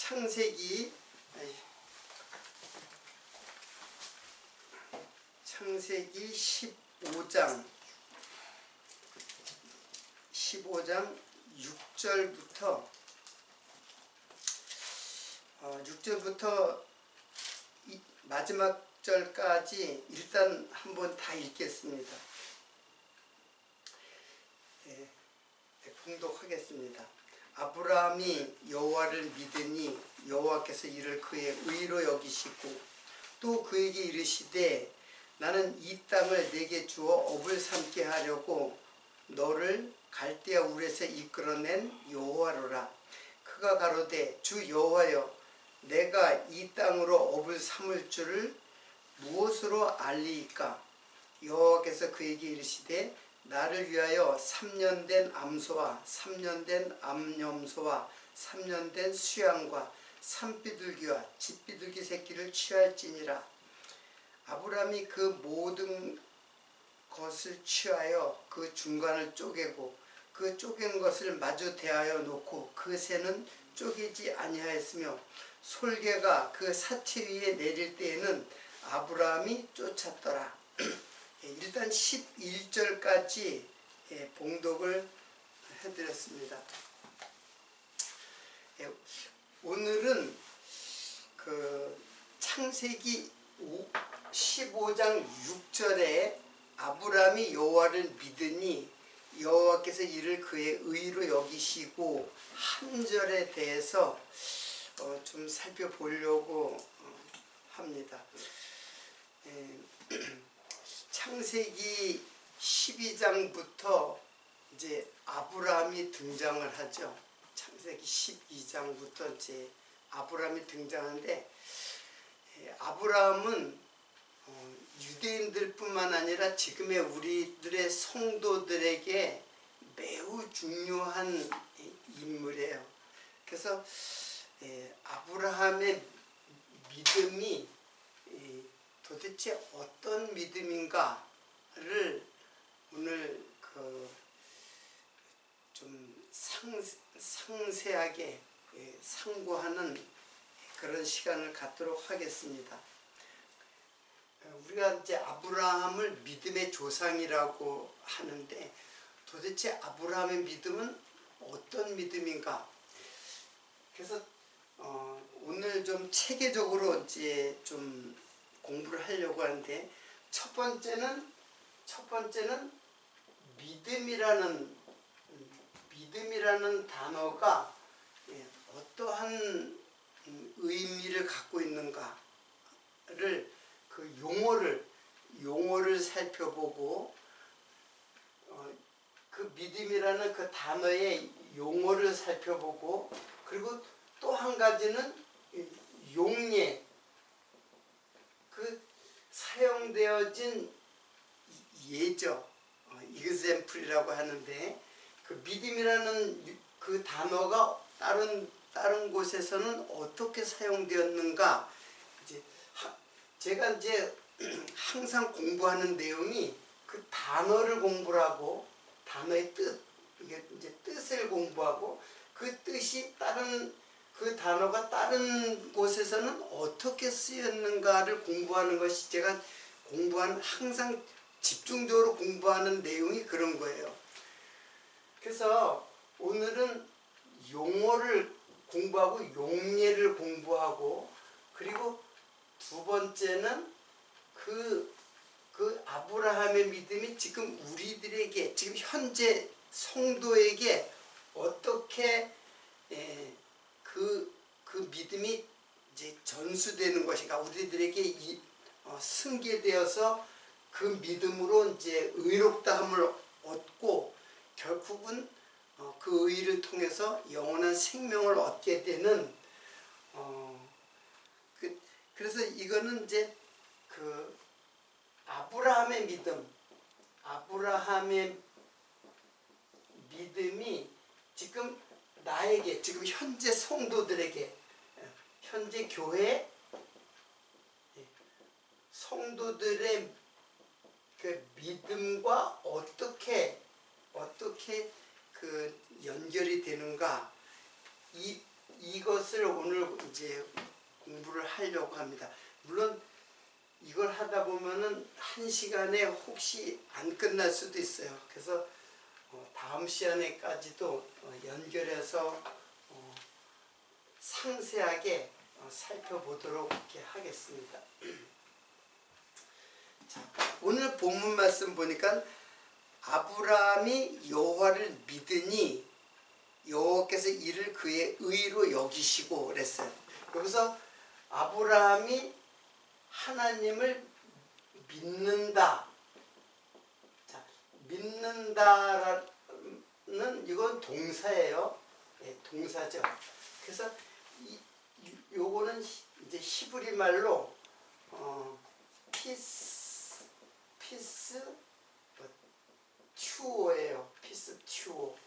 창세기 15장 6절부터 마지막 절까지 일단 한번 다 읽겠습니다. 봉독하겠습니다. 아브라함이 여호와를 믿으니 여호와께서 이를 그의 의로 여기시고 또 그에게 이르시되 나는 이 땅을 내게 주어 업을 삼게 하려고 너를 갈대아 우르에서 이끌어낸 여호와로라. 그가 가로되 주 여호와여 내가 이 땅으로 업을 삼을 줄을 무엇으로 알리이까? 여호와께서 그에게 이르시되 나를 위하여 3년 된 암소와 3년 된 암염소와 3년 된 수양과 산비둘기와 짖비둘기 새끼를 취할지니라. 아브라함이 그 모든 것을 취하여 그 중간을 쪼개고 그 쪼갠 것을 마주 대하여 놓고 그 새는 쪼개지 아니하였으며 솔개가 그 사체 위에 내릴 때에는 아브라함이 쫓았더라. 일단 11절까지 봉독을 해드렸습니다. 오늘은 그 창세기 15장 6절에 아브라함이 여호와를 믿으니 여호와께서 이를 그의 의로 여기시고 한 절에 대해서 좀 살펴보려고 합니다. 창세기 12장부터 이제 아브라함이 등장을 하죠. 창세기 12장부터 이제 아브라함이 등장하는데 아브라함은 유대인들 뿐만 아니라 지금의 우리들의 성도들에게 매우 중요한 인물이에요. 그래서 아브라함의 믿음이 도대체 어떤 믿음인가를 오늘 좀 상세하게 상고하는 그런 시간을 갖도록 하겠습니다. 우리가 이제 아브라함을 믿음의 조상이라고 하는데 도대체 아브라함의 믿음은 어떤 믿음인가? 그래서 오늘 좀 체계적으로 이제 좀 공부를 하려고 하는데 첫 번째는 믿음이라는 단어가 어떠한 의미를 갖고 있는가를 그 용어를 살펴보고 그 믿음이라는 그 단어의 용어를 살펴보고 그리고 또 한 가지는 용례 그 사용되어진 예죠. example이라고 하는데 그 믿음이라는 그 단어가 다른 곳에서는 어떻게 사용되었는가 제가 이제 항상 공부하는 내용이 그 단어를 공부하고 단어의 뜻 이게 이제 뜻을 공부하고 그 뜻이 그 단어가 다른 곳에서는 어떻게 쓰였는가를 공부하는 것이 제가 항상 집중적으로 공부하는 내용이 그런 거예요. 그래서 오늘은 용어를 공부하고 용례를 공부하고 그리고 두 번째는 그 아브라함의 믿음이 지금 우리들에게 지금 현재 성도에게 어떻게 그 믿음이 이제 전수되는 것인가 우리들에게 승계되어서 그 믿음으로 이제 의롭다함을 얻고 결국은 그 의를 통해서 영원한 생명을 얻게 되는 그래서 이거는 이제 그 아브라함의 믿음이 지금 나에게 지금 현재 성도들에게 현재 교회 성도들의 그 믿음과 어떻게 그 연결이 되는가 이것을 오늘 이제 공부를 하려고 합니다. 물론 이걸 하다 보면은 1시간에 혹시 안 끝날 수도 있어요. 그래서 다음 시간에까지도 연결해서 상세하게 살펴보도록 이렇게 하겠습니다. 자, 오늘 본문 말씀 보니까 아브라함이 여호와를 믿으니 여호와께서 이를 그의 의로 여기시고 그랬어요. 여기서 아브라함이 하나님을 믿는다. 자, 믿는다라는 이건 동사예요. 네, 동사죠. 그래서 요거는 이제 히브리 말로 피스 튜오예요. 피스 튜오.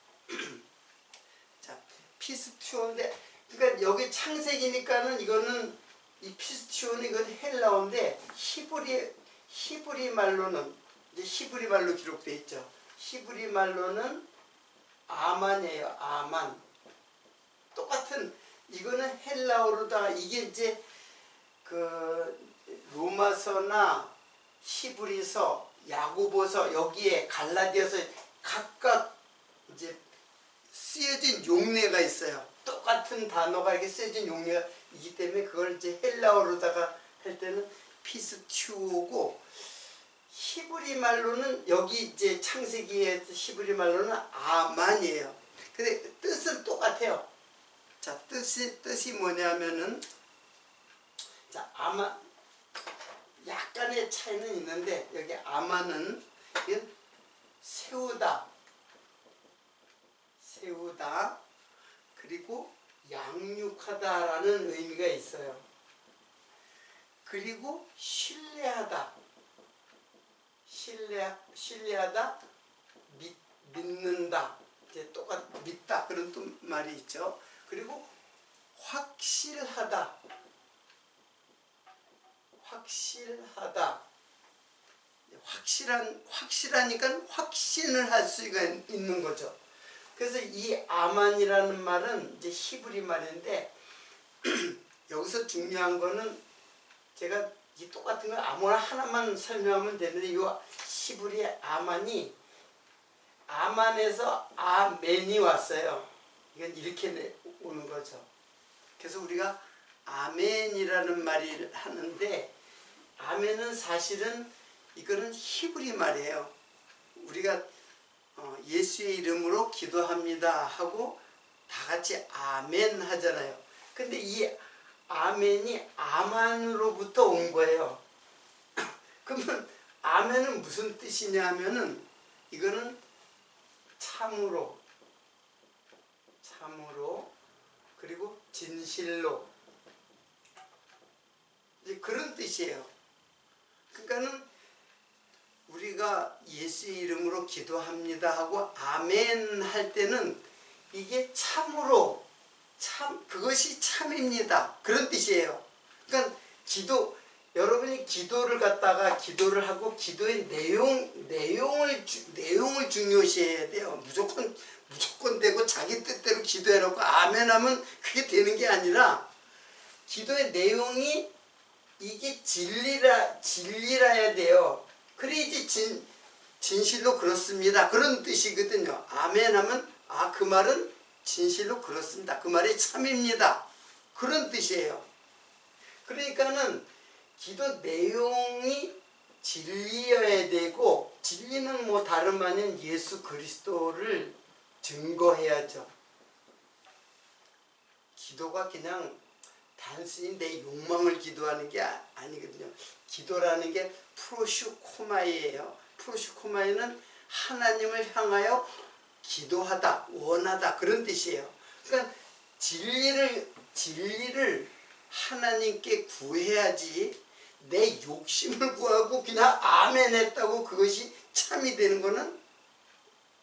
자, 피스 튜오인데, 그러니까 여기 창세기니까는 이거는 이 피스 튜오는 이건 헬라어인데 히브리 말로는 이제 히브리 말로 기록되어 있죠. 히브리 말로는 아만이에요. 아만. 똑같은 이거는 헬라어로다가 이게 이제 그 로마서나 히브리서, 야고보서 여기에 갈라디아서 각각 이제 쓰여진 용례가 있어요. 똑같은 단어가 이렇게 쓰여진 용례가 있기 때문에 그걸 이제 헬라어로다가 할 때는 피스튜오고, 히브리 말로는 여기 이제 창세기의 히브리 말로는 아만이에요. 근데 뜻은 똑같아요. 자, 뜻이 뭐냐면은, 자, 아만, 약간의 차이는 있는데, 여기 아만은 세우다, 그리고 양육하다라는 의미가 있어요. 그리고 신뢰하다, 믿는다, 이제 믿다 그런 또 말이 있죠. 그리고 확실하다, 확실하니까 확신을 할 수가 있는 거죠. 그래서 이 아만이라는 말은 이제 히브리 말인데, 여기서 중요한 거는 제가 이 똑같은 거 아무나 하나만 설명하면 되는데, 이 히브리 아만이 아만에서 아멘이 왔어요. 이건 이렇게 오는 거죠. 그래서 우리가 아멘이라는 말을 하는데, 아멘은 사실은 이거는 히브리 말이에요. 우리가 예수의 이름으로 기도합니다 하고 다 같이 아멘 하잖아요. 근데 이 아멘이 아만으로부터 온 거예요. 그러면 아멘은 무슨 뜻이냐 하면은, 이거는 참으로, 그리고 진실로, 이제 그런 뜻이에요. 그러니까는 우리가 예수의 이름으로 기도합니다 하고 아멘 할 때는 이게 참으로, 그것이 참입니다, 그런 뜻이에요. 그러니까 여러분이 기도를 하고 기도의 내용을 중요시해야 돼요. 무조건 되고 자기 뜻대로 기도해놓고 아멘 하면 그게 되는 게 아니라, 기도의 내용이 이게 진리라야 돼요. 그래야지 진실로 그렇습니다, 그런 뜻이거든요. 아멘 하면 그 말은 진실로 그렇습니다, 그 말이 참입니다, 그런 뜻이에요. 그러니까는 기도 내용이 진리여야 되고, 진리는 뭐 다름 아닌 예수 그리스도를 증거해야죠. 기도가 그냥 단순히 내 욕망을 기도하는 게 아니거든요. 기도라는 게 프로슈코마이예요. 프로슈코마이는 하나님을 향하여 기도하다, 원하다, 그런 뜻이에요. 그러니까 진리를 하나님께 구해야지, 내 욕심을 구하고 그냥 아멘 했다고 그것이 참이 되는 거는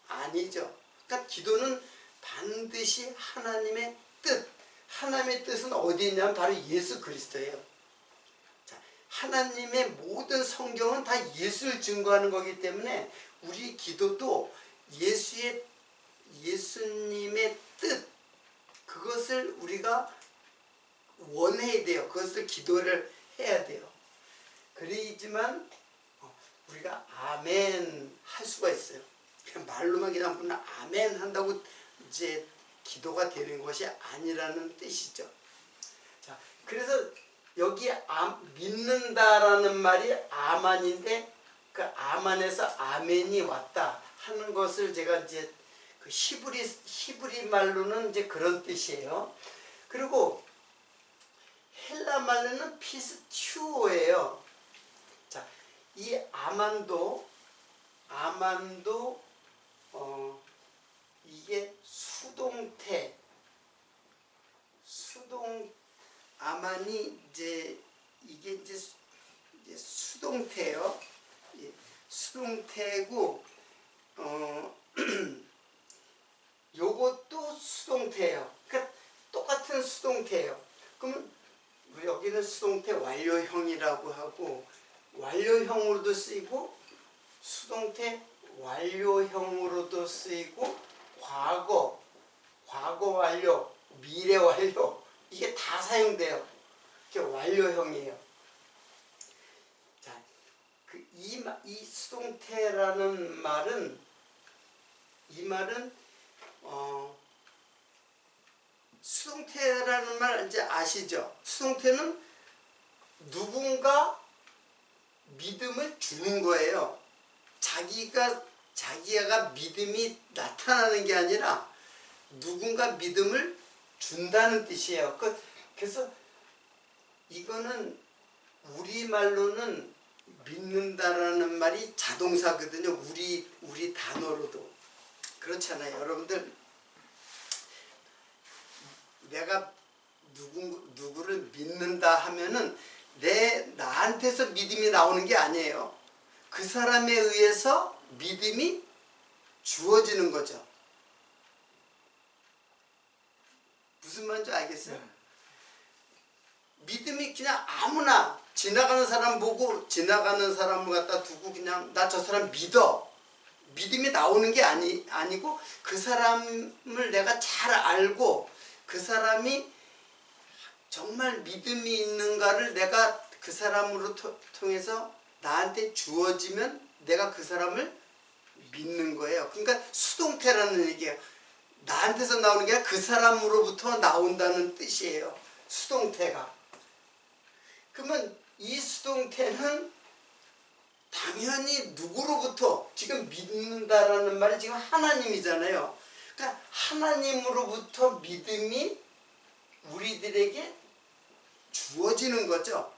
아니죠. 그러니까 기도는 반드시 하나님의 뜻은 어디 있냐면 바로 예수 그리스도예요. 자, 하나님의 모든 성경은 다 예수를 증거하는 거기 때문에 우리 기도도 예수님의 뜻, 그것을 그것을 우리가 원해야 돼요. 그것을 기도를 해야 돼요. 그래야지만 우리가 아멘 할 수가 있어요. 그냥 말로만 그냥 보면 아멘 한다고 이제 기도가 되는 것이 아니라는 뜻이죠. 자, 그래서 여기 믿는다라는 말이 아만인데 그 아만에서 아멘이 왔다 하는 것을 제가 이제 그 히브리 말로는 이제 그런 뜻이에요. 그리고 헬라 말로는 피스튜오예요. 자, 이 아만도 이게 아만이 이제 이게 이제 수동태예요. 예, 수동태고 요것도 수동태예요. 그러니까 똑같은 수동태예요. 그러면 여기는 수동태 완료형이라고 하고 완료형으로도 쓰이고 수동태 완료형으로도 쓰이고 과거 완료, 미래 완료 이게 다 사용돼요. 이게 완료형이에요. 자, 이 수동태라는 말은 수동태라는 말 이제 아시죠? 수동태는 누군가 믿음을 주는 거예요. 자기가 믿음이 나타나는 게 아니라 누군가 믿음을 준다는 뜻이에요. 그래서 이거는 우리말로는 믿는다라는 말이 자동사거든요. 우리 단어로도. 그렇잖아요. 여러분들 내가 누구를 믿는다 하면은 나한테서 믿음이 나오는 게 아니에요. 그 사람에 의해서 믿음이 주어지는 거죠. 무슨 말인지 알겠어요? 믿음이 그냥 아무나 지나가는 사람 보고 지나가는 사람을 갖다 두고 그냥 나 저 사람 믿어. 믿음이 나오는 게 아니고 그 사람을 내가 잘 알고 그 사람이 정말 믿음이 있는가를 내가 그 사람으로 통해서 나한테 주어지면 내가 그 사람을 믿는 거예요. 그러니까 수동태라는 얘기예요. 나한테서 나오는 게 아니라 그 사람으로부터 나온다는 뜻이에요. 수동태가. 그러면 이 수동태는 당연히 누구로부터 지금 믿는다라는 말이 지금 하나님이잖아요. 그러니까 하나님으로부터 믿음이 우리들에게 주어지는 거죠.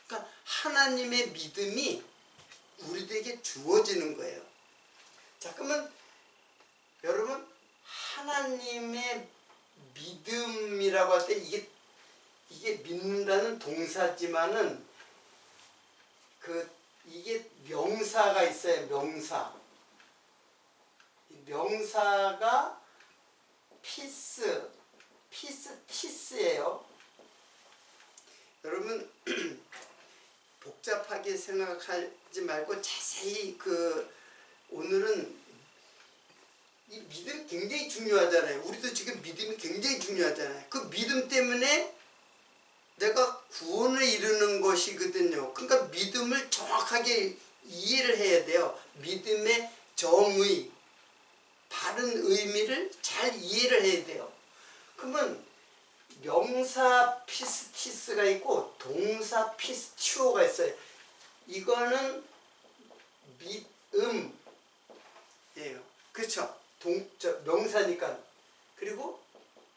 그러니까 하나님의 믿음이 우리들에게 주어지는 거예요. 자, 그러면 여러분 하나님의 믿음이라고 할 때 이게 믿는다는 동사지만은 이게 명사가 있어요. 명사가 피스티스예요. 여러분 복잡하게 생각하지 말고 자세히 오늘은 이 믿음 굉장히 중요하잖아요. 우리도 지금 믿음이 굉장히 중요하잖아요. 그 믿음 때문에 내가 구원을 이루는 것이거든요. 그러니까 믿음을 정확하게 이해를 해야 돼요. 믿음의 정의, 바른 의미를 잘 이해를 해야 돼요. 그러면 명사 피스티스가 있고 동사 피스튜어가 있어요. 이거는 믿음이에요. 그렇죠? 명사니까. 그리고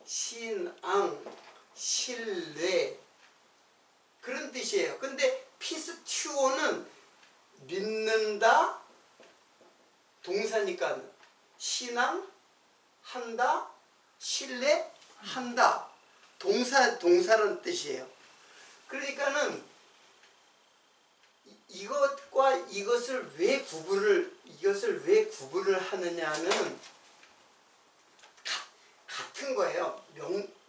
신앙, 신뢰 그런 뜻이에요. 근데 피스튜어는 믿는다 동사니까 신앙 한다 신뢰한다 동사라는 뜻이에요. 그러니까는 이것과 이것을 왜 구분을 하느냐는 같은 거예요.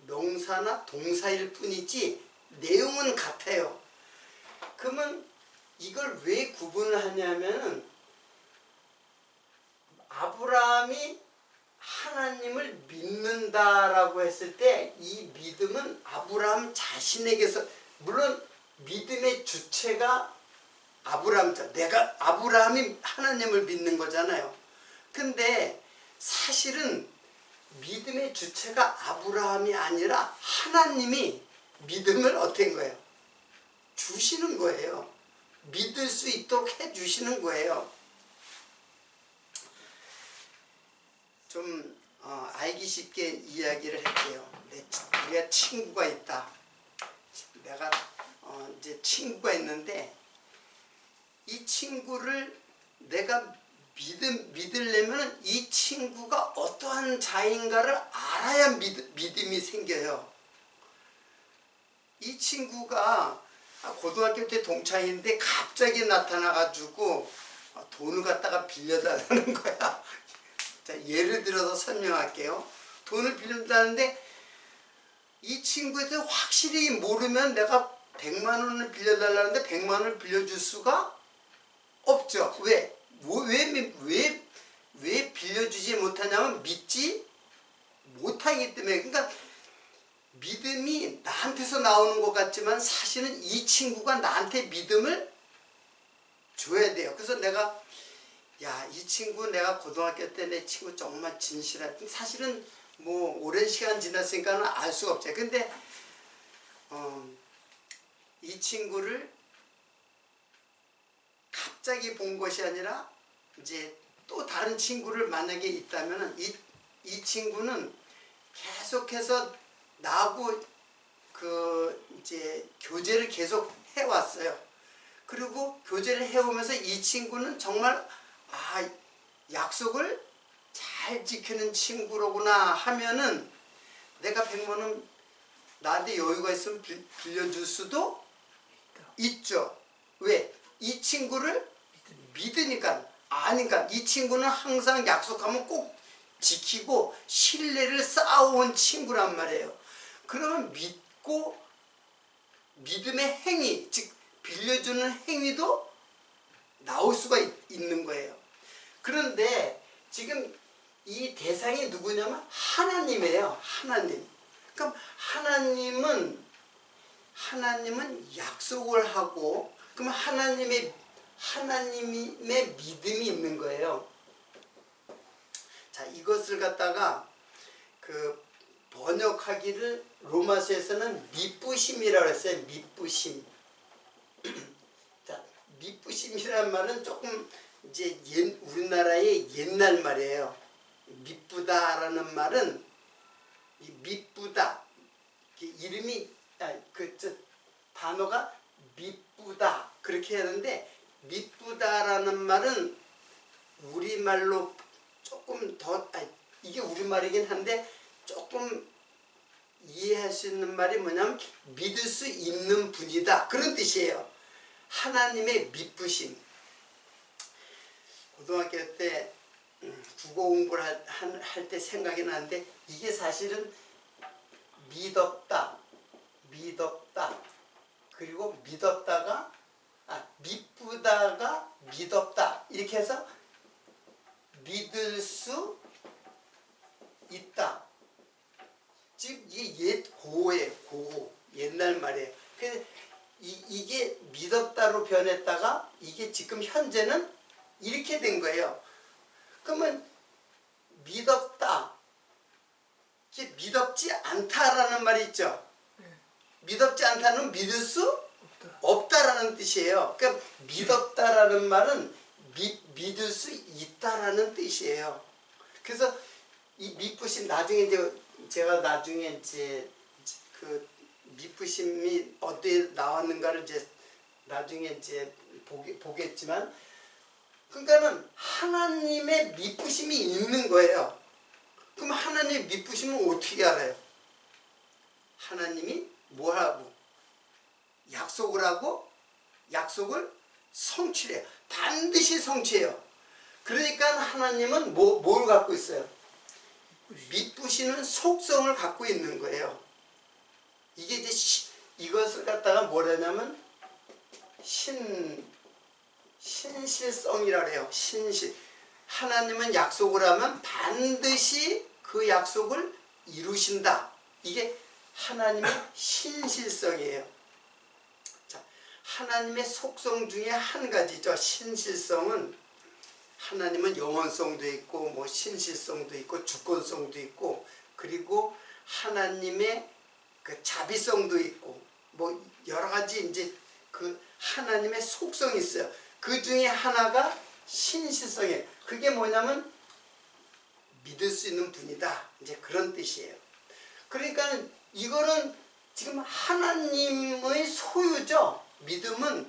명사나 동사일 뿐이지 내용은 같아요. 그러면 이걸 왜 구분을 하냐면은 아브라함이 하나님을 믿는다라고 했을 때 이 믿음은 아브라함 자신에게서, 물론 믿음의 주체가 아브라함이 하나님을 믿는 거잖아요. 근데 사실은 믿음의 주체가 아브라함이 아니라 하나님이 믿음을 어떻게 한 거예요? 주시는 거예요. 믿을 수 있도록 해주시는 거예요. 좀 알기 쉽게 이야기를 할게요. 우리가 친구가 있다. 내가 이제 친구가 있는데 이 친구를 내가 믿으려면 이 친구가 어떠한 자인가를 알아야 믿음이 생겨요. 이 친구가 고등학교 때 동창인데 갑자기 나타나가지고 돈을 갖다가 빌려달라는 거야. 자, 예를 들어서 설명할게요. 돈을 빌려달라는데 이 친구에 대해서 확실히 모르면 내가 100만 원을 빌려달라는데 100만 원을 빌려줄 수가 없죠. 왜 빌려주지 못하냐면 믿지 못하기 때문에. 그러니까 믿음이 나한테서 나오는 것 같지만 사실은 이 친구가 나한테 믿음을 줘야 돼요. 그래서 내가 이 친구, 내가 고등학교 때 내 친구 정말 진실한, 사실은 뭐 오랜 시간 지났으니까 알 수가 없죠. 근데 이 친구를 갑자기 본 것이 아니라 이제 또 다른 친구를 만약에 있다면 이 친구는 계속해서 나하고 이제 교제를 계속 해왔어요. 그리고 교제를 해오면서 이 친구는 정말 약속을 잘 지키는 친구로구나 하면은 내가 100만 원 나한테 여유가 있으면 빌려줄 수도 있죠. 왜? 이 친구를 믿으니까. 아니까 이 친구는 항상 약속하면 꼭 지키고 신뢰를 쌓아온 친구란 말이에요. 그러면 믿고 믿음의 행위, 즉 빌려주는 행위도 나올 수가 있는 거예요. 그런데 지금 이 대상이 누구냐면 하나님이에요. 하나님. 그럼 하나님은 약속을 하고, 그럼 하나님의 믿음이 있는 거예요. 자, 이것을 갖다가 번역하기를 로마서에서는 미쁘심이라고 했어요. 미쁘심. 자, 미쁘심이라는 말은 조금 이제 우리나라의 옛날 말이에요. 미쁘다라는 말은 이 미쁘다, 이름이 단어가 미쁘다 그렇게 하는데, 미쁘다라는 말은 우리말로 조금 더 이게 우리말이긴 한데 조금 이해할 수 있는 말이 뭐냐면 믿을 수 있는 분이다, 그런 뜻이에요. 하나님의 미쁘심. 고등학교 때 국어 공부를 할 때 생각이 나는데 이게 사실은 믿었다, 그리고 믿었다가 미쁘다가 믿었다, 이렇게 해서 믿을 수 있다. 즉 이게 고호, 옛날 말이에요. 그래서 이게 믿었다로 변했다가 이게 지금 현재는 이렇게 된 거예요. 그러면 믿었다, 믿었지 않다라는 말이 있죠. 믿었지 않다는 믿을 수 없다라는 뜻이에요. 그러니까 믿었다라는 말은 믿을 수 있다라는 뜻이에요. 그래서 이 미쁘심, 나중에 제가 나중에 이제 그 미쁘심이 어디에 나왔는가를 이제 나중에 이제 보겠지만, 그러니까는 하나님의 미쁘심이 있는 거예요. 그럼 하나님의 미쁘심은 어떻게 알아요? 하나님이 뭘 하고 약속을 하고 약속을 성취해요. 반드시 성취해요. 그러니까 하나님은 뭘 갖고 있어요? 미쁘시는 속성을 갖고 있는 거예요. 이게 이제 이것을 갖다가 뭐라냐면 신실성이라 그래요. 신실. 하나님은 약속을 하면 반드시 그 약속을 이루신다. 이게 하나님의 신실성이에요. 자, 하나님의 속성 중에 한 가지죠. 신실성은 하나님은 영원성도 있고 뭐 신실성도 있고 주권성도 있고 그리고 하나님의 그 자비성도 있고 뭐 여러 가지 이제 그 하나님의 속성이 있어요. 그 중에 하나가 신실성이에요. 그게 뭐냐면 믿을 수 있는 분이다. 이제 그런 뜻이에요. 그러니까 이거는 지금 하나님의 소유죠. 믿음은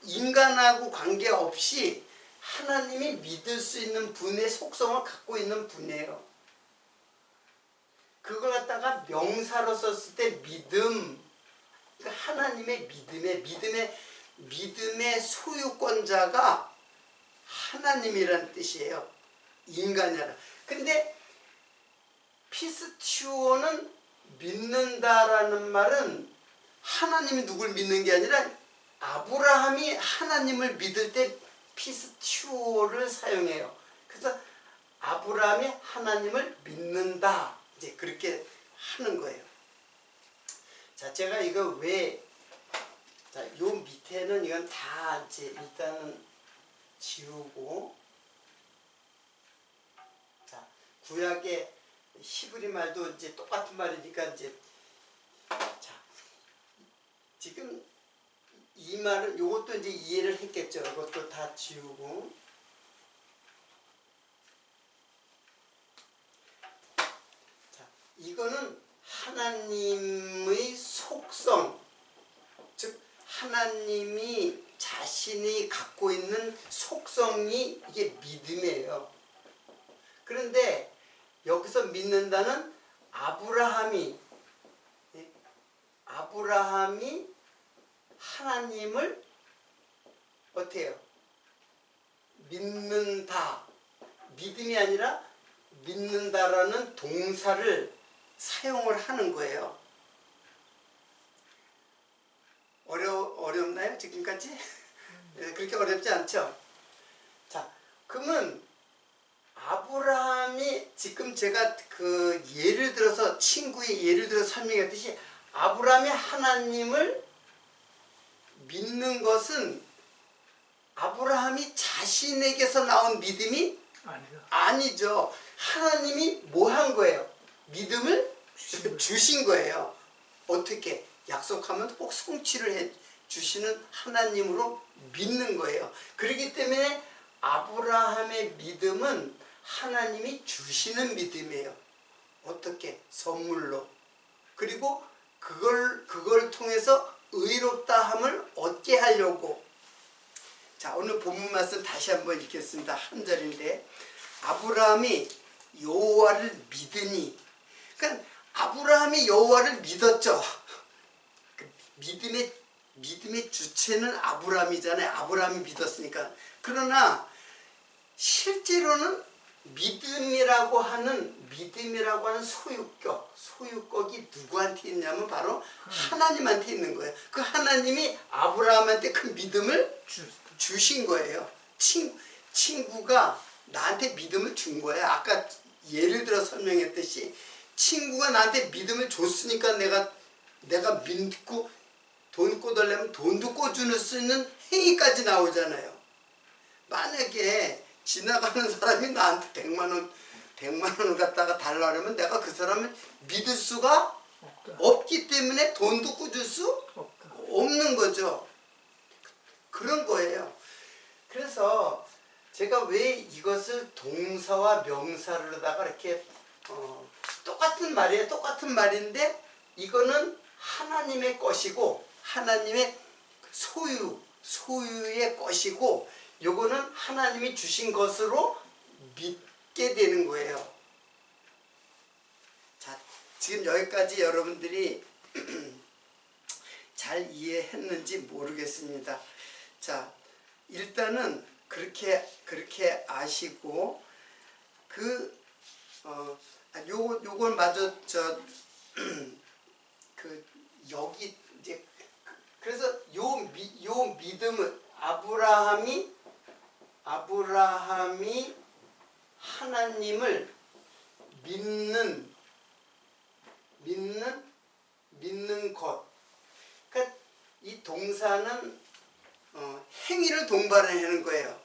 인간하고 관계없이 하나님이 믿을 수 있는 분의 속성을 갖고 있는 분이에요. 그걸 갖다가 명사로 썼을 때 믿음, 그러니까 하나님의 믿음의 소유권자가 하나님이라는 뜻이에요. 인간이 아니라. 근데 피스티오는 믿는다라는 말은 하나님이 누굴 믿는 게 아니라 아브라함이 하나님을 믿을 때 피스티오를 사용해요. 그래서 아브라함이 하나님을 믿는다. 이제 그렇게 하는 거예요. 자, 제가 이거 왜, 자, 요 밑에는 이건 다 이제 일단은 지우고, 자, 구약의 히브리 말도 이제 똑같은 말이니까 이제, 자, 지금 이 말은 요것도 이제 이해를 했겠죠. 이것도 다 지우고. 자, 이거는 하나님의 속성, 즉 하나님이 자신이 갖고 있는 속성이 이게 믿음이에요. 그런데 여기서 믿는다는 아브라함이 하나님을 어떻게 해요? 믿는다. 믿음이 아니라 믿는다라는 동사를 사용을 하는 거예요. 어렵나요? 지금까지? 네, 그렇게 어렵지 않죠? 자, 그러면 아브라함이 지금 제가 그 예를 들어서 친구의 예를 들어 설명했듯이 아브라함이 하나님을 믿는 것은 아브라함이 자신에게서 나온 믿음이 아니죠. 하나님이 뭐 한 거예요? 믿음을 주신 거예요. 어떻게? 약속하면 꼭 성취를 해 주시는 하나님으로 믿는 거예요. 그렇기 때문에 아브라함의 믿음은 하나님이 주시는 믿음이에요. 어떻게? 선물로. 그리고 그걸 통해서 의롭다함을 얻게 하려고. 자, 오늘 본문 말씀 다시 한번 읽겠습니다. 한 절인데 아브라함이 여호와를 믿으니, 그러니까 아브라함이 여호와를 믿었죠. 믿음의 주체는 아브라함이잖아요. 아브라함이 믿었으니까. 그러나 실제로는 믿음이라고 하는 소유격이 누구한테 있냐면 바로 하나님한테 있는 거예요. 그 하나님이 아브라함한테 그 믿음을 주신 거예요. 친구가 나한테 믿음을 준 거예요. 아까 예를 들어 설명했듯이 친구가 나한테 믿음을 줬으니까 내가 믿고 돈 꿔달라면 돈도 꿔줄 수 있는 행위까지 나오잖아요. 만약에 지나가는 사람이 나한테 100만 원을 갖다가 달라면 내가 그 사람을 믿을 수가 없기 때문에 돈도 꿔줄 수 없는 거죠. 그런 거예요. 그래서 제가 왜 이것을 동사와 명사로다가 이렇게 똑같은 말이에요. 똑같은 말인데 이거는 하나님의 것이고 하나님의 소유의 것이고 요거는 하나님이 주신 것으로 믿게 되는 거예요. 자, 지금 여기까지 여러분들이 잘 이해했는지 모르겠습니다. 자, 일단은 그렇게 아시고 요걸 마저 여기 이제 그래서 요 믿음을 아브라함이 하나님을 믿는 것. 그러니까 이 동사는 행위를 동반하는 거예요.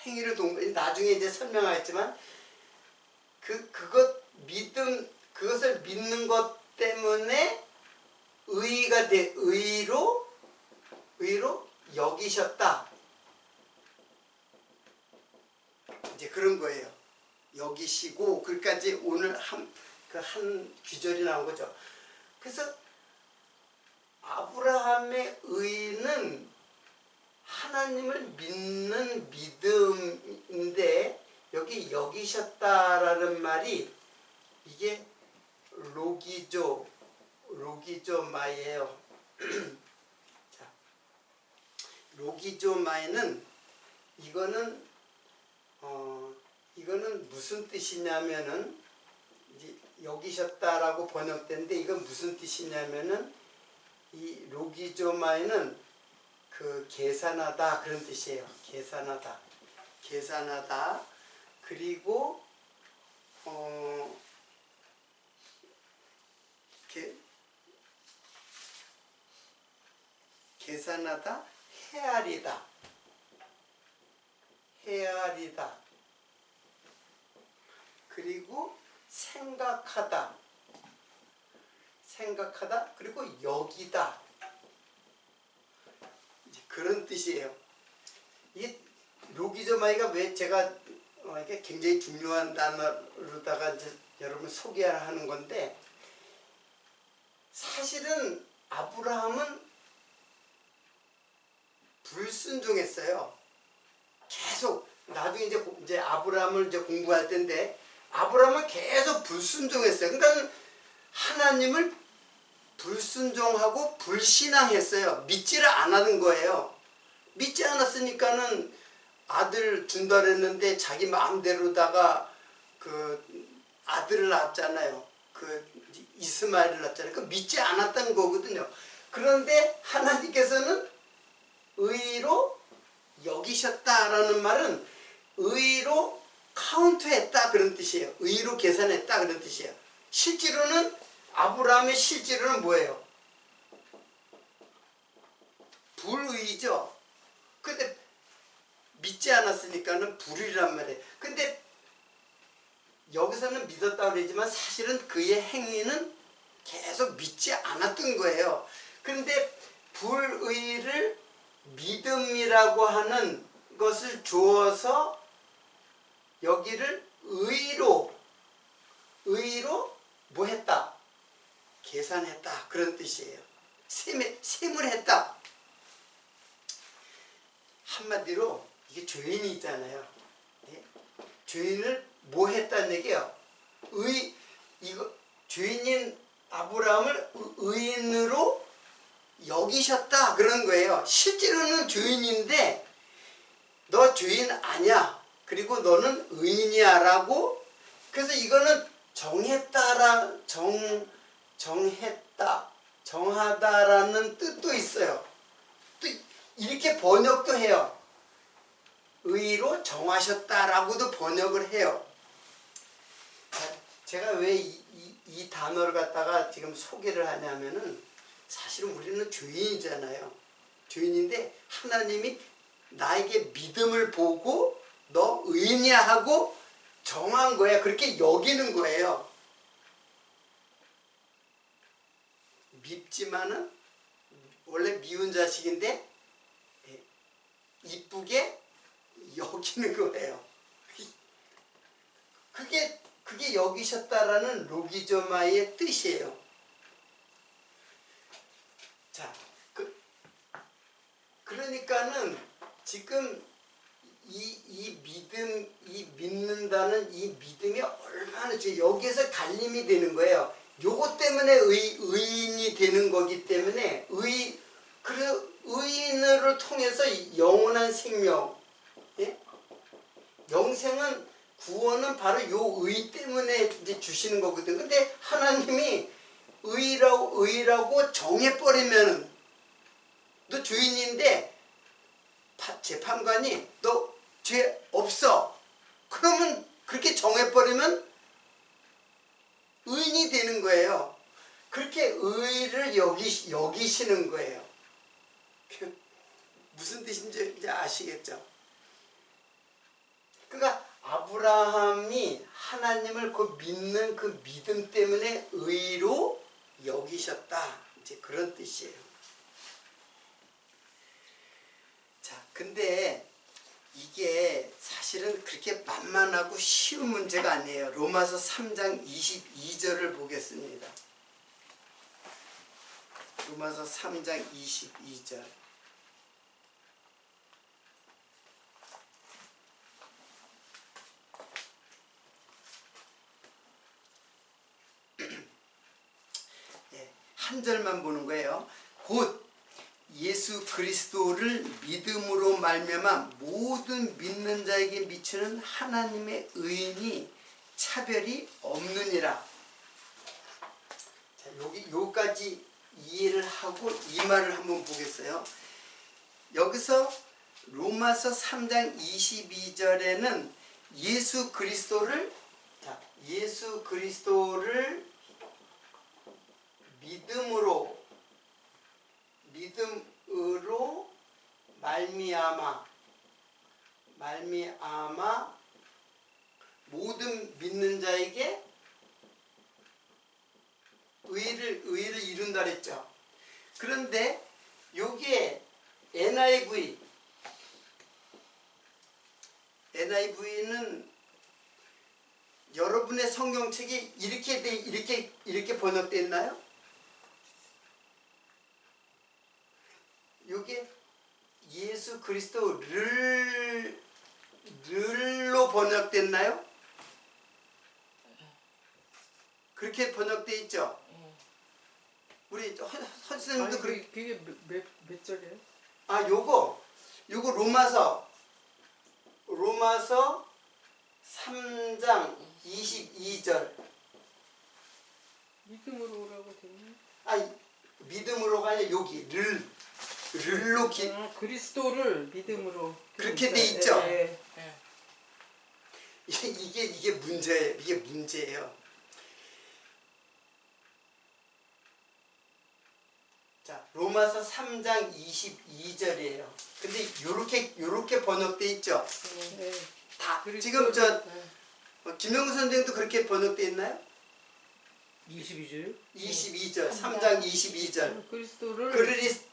행위를 나중에 이제 설명하겠지만 그것을 믿는 것 때문에 의로 여기셨다. 이제 그런 거예요. 여기시고, 그러니까 이제 오늘 한 귀절이 나온 거죠. 그래서 아브라함의 의는 하나님을 믿는 믿음인데, 여기 여기셨다라는 말이 이게 로기조마이예요. 자, 로기조마이는 이거는 무슨 뜻이냐면은, 이제 여기셨다라고 번역된데, 이건 무슨 뜻이냐면은, 이 로기조마이는 계산하다 그런 뜻이에요. 계산하다. 그리고 계산하다, 헤아리다. 그리고 생각하다, 그리고 여기다. 이제 그런 뜻이에요. 이 로기조마이가 왜 제가 이게 굉장히 중요한 단어로다가 이제 여러분 소개하는 건데, 사실은 아브라함은 불순종했어요. 계속 나중에 이제 아브라함을 이제 공부할 텐데, 아브라함은 계속 불순종했어요. 그러니까 하나님을 불순종하고 불신앙했어요. 믿지를 않았는 거예요. 믿지 않았으니까는 아들 준다 그랬는데 자기 마음대로다가 아들을 낳았잖아요. 이스마엘을 낳았잖아요. 그 믿지 않았다는 거거든요. 그런데 하나님께서는 의로 여기셨다라는 말은 의로 카운트했다 그런 뜻이에요. 의로 계산했다 그런 뜻이에요. 실제로는 아브라함의 실제로는 뭐예요? 불의죠. 근데 믿지 않았으니까는 불의란 말이에요. 근데 여기서는 믿었다고 그러지만 사실은 그의 행위는 계속 믿지 않았던 거예요. 그런데 불의를 믿음이라고 하는 것을 주어서 여기를 의로 뭐 했다? 계산했다. 그런 뜻이에요. 셈을 했다. 한마디로 이게 죄인이 있잖아요. 예? 죄인을 뭐 했다는 얘기예요? 죄인인 아브라함을 의인으로 여기셨다 그런 거예요. 실제로는 죄인인데 너 죄인 아니야. 그리고 너는 의인이야 라고. 그래서 이거는 정하다라는 뜻도 있어요. 또 이렇게 번역도 해요. 의로 정하셨다라고도 번역을 해요. 제가 왜 이 단어를 갖다가 지금 소개를 하냐면은, 사실은 우리는 죄인이잖아요. 죄인인데 하나님이 나에게 믿음을 보고 너 의인이야 하고 정한 거야. 그렇게 여기는 거예요. 밉지만은 원래 미운 자식인데 이쁘게 여기는 거예요. 그게 여기셨다라는 로기조마의 뜻이에요. 자, 그러니까는 지금 믿는다는 이 믿음이 얼마나 여기에서 갈림이 되는 거예요. 요것 때문에 의인이 되는 거기 때문에 의인을 통해서 영원한 생명, 예? 영생은 구원은 바로 요 의 때문에 이제 주시는 거거든요. 근데 하나님이 의라고 정해버리면, 너 죄인인데 재판관이 너 죄 없어. 그러면 그렇게 정해버리면 의인이 되는 거예요. 그렇게 의를 여기시는 거예요. 무슨 뜻인지 이제 아시겠죠? 그러니까 아브라함이 하나님을 그 믿는 그 믿음 때문에 의로 여기셨다. 이제 그런 뜻이에요. 자, 근데 이게 사실은 그렇게 만만하고 쉬운 문제가 아니에요. 로마서 3장 22절을 보겠습니다. 로마서 3장 22절. 한 절만 보는 거예요. 곧 예수 그리스도를 믿음으로 말미암아 모든 믿는 자에게 미치는 하나님의 의인이 차별이 없느니라. 자, 여기까지 이해를 하고 이 말을 한번 보겠어요. 여기서 로마서 3장 22절에는 예수 그리스도를 믿음으로 말미암아 모든 믿는 자에게 의를 이룬다 그랬죠. 그런데 요게 NIV는 여러분의 성경책이 이렇게 번역되어 있나요? 요게 예수 그리스도를로 번역됐나요? 그렇게 번역되어 있죠? 우리 선생님도 그게 몇 절이에요? 아, 요거 로마서 3장 22절. 믿음으로 오라고 되니? 아, 믿음으로가 아니라 여기 르로 그리스도를 믿음으로 그렇게 돼 있죠? 예. 이게 문제예요. 이게 문제예요. 자, 로마서 3장 22절이에요. 근데 요렇게 번역돼 있죠? 예. 다 그리스도를, 지금 김영우 선생님도 그렇게 번역돼 있나요? 22절? 22절, 3장 22절. 그리스도를 예수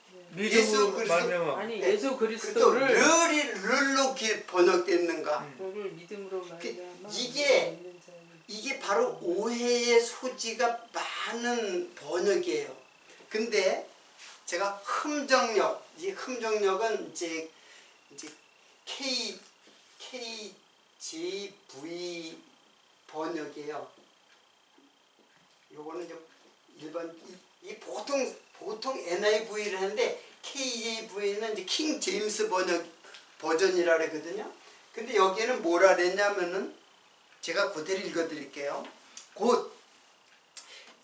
그리스도 말미암아. 아니 네. 예수 또 그리스도를 르로 번역됐는가? 너를 믿음으로 말미암아 이게 바로 오해의 소지가 많은 번역이에요. 근데 제가 흠정력은 이제 KJV 번역이에요. 요거는 이제 보통 NIV를 하는데 KJV는 이제 킹 제임스 버전이라 그러거든요. 근데 여기에는 뭐라 그랬냐면은 제가 그대로 읽어 드릴게요. 곧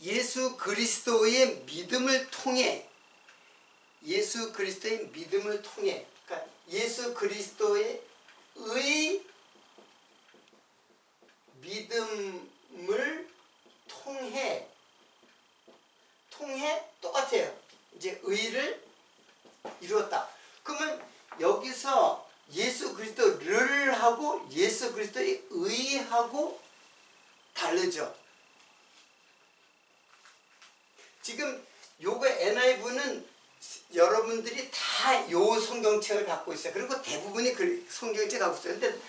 예수 그리스도의 믿음을 통해 그러니까 예수 그리스도의 믿음을 통해 똑같아요. 이제 의를 이루었다. 그러면 여기서 예수 그리스도를 하고 예수 그리스도의 의하고 다르죠. 지금 요거 NIV는 여러분들이 다 요 성경책을 갖고 있어요. 그리고 대부분이 그 성경책 갖고 있어요. 근데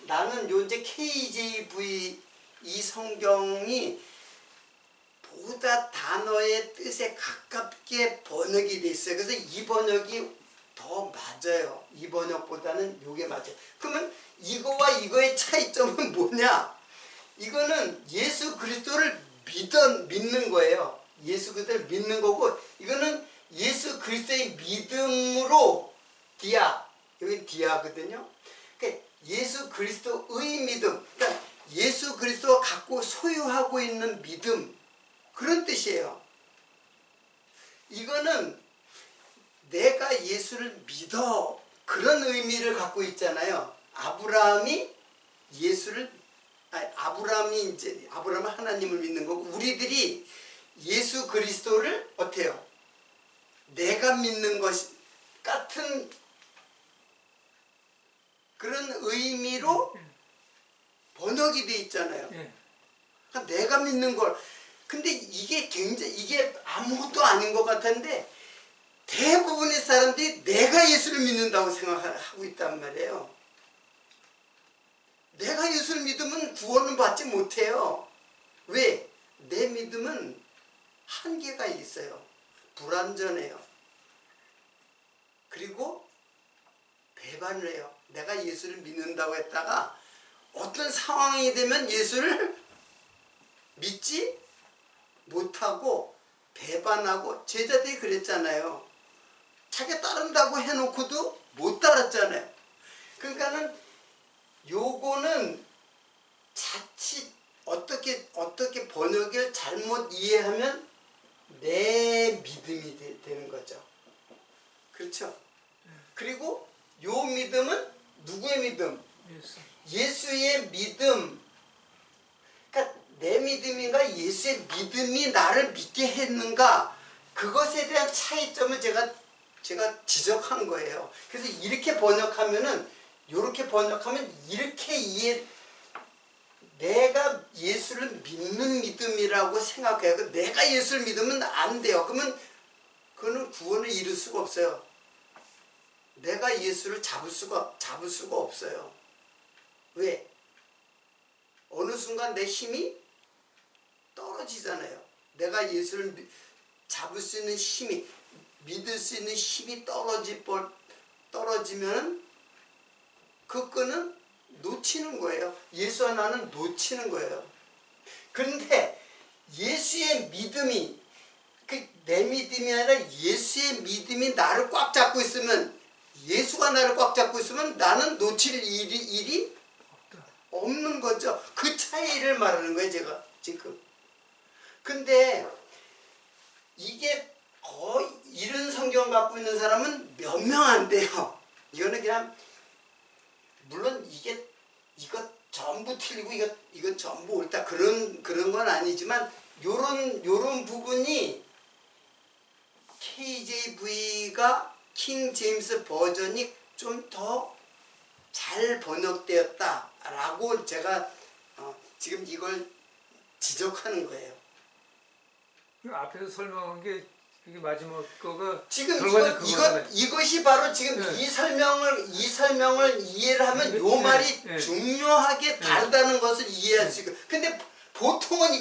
나는 요 이제 KJV 이 성경이 보다 단어의 뜻에 가깝게 번역이 돼 있어요. 그래서 이 번역이 더 맞아요. 이 번역보다는 요게 맞아요. 그러면 이거와 이거의 차이점은 뭐냐? 이거는 예수 그리스도를 믿는 거예요. 예수 그리스도를 믿는 거고, 이거는 예수 그리스도의 믿음으로 여기 디아거든요. 그러니까 예수 그리스도의 믿음, 그러니까 예수 그리스도가 갖고 소유하고 있는 믿음, 그런 뜻이에요. 이거는 내가 예수를 믿어, 그런 의미를 갖고 있잖아요. 아브라함이 예수를 아브라함은 하나님을 믿는 거고, 우리들이 예수 그리스도를 어때요? 내가 믿는 것 같은 그런 의미로 번역이 돼 있잖아요. 예. 그러니까 내가 믿는 걸. 근데 이게 아무것도 아닌 것 같은데 대부분의 사람들이 내가 예수를 믿는다고 생각하고 있단 말이에요. 내가 예수를 믿으면 구원을 받지 못해요. 왜? 내 믿음은 한계가 있어요. 불완전해요. 그리고 배반을 해요. 내가 예수를 믿는다고 했다가 어떤 상황이 되면 예수를 믿지 못하고 배반하고, 제자들이 그랬잖아요. 자기 따른다고 해놓고도 못 따랐잖아요. 그러니까는 요거는 자칫 어떻게 번역을 잘못 이해하면 내 믿음이 되는 거죠. 그렇죠? 그리고 요 믿음은 누구의 믿음? 예수의 믿음. 그러니까 내 믿음인가 예수의 믿음이 나를 믿게 했는가, 그것에 대한 차이점을 제가 지적한 거예요. 그래서 이렇게 번역하면은, 이렇게 번역하면 이렇게 내가 예수를 믿는 믿음이라고 생각해요. 내가 예수를 믿으면 안 돼요. 그러면 그거는 구원을 이룰 수가 없어요. 내가 예수를 잡을 수가 없어요. 왜? 어느 순간 내 힘이 떨어지잖아요. 내가 예수를 잡을 수 있는 힘이, 믿을 수 있는 힘이 떨어지면 그거는 놓치는 거예요. 예수와 나는 놓치는 거예요. 그런데 예수의 믿음이, 내 믿음이 아니라 예수의 믿음이 나를 꽉 잡고 있으면, 예수가 나를 꽉 잡고 있으면 나는 놓칠 일이 없는 거죠. 그 차이를 말하는 거예요, 제가 지금. 근데 이게 거의 이런 성경 갖고 있는 사람은 몇 명 안 돼요. 이거는 그냥, 물론 이거 전부 틀리고 이거 전부 옳다 그런 건 아니지만, 요런 부분이 KJV가 킹 제임스 버전이 좀 더 잘 번역되었다라고 제가 지금 이걸 지적하는 거예요. 앞에서 설명한 게 이게 마지막 거가 지금 그거잖아요. 이것이 바로 지금 네. 이 설명을 이해를 하면 요 네. 말이 네. 중요하게 다르다는 것을 이해할 수 있고, 근데 보통은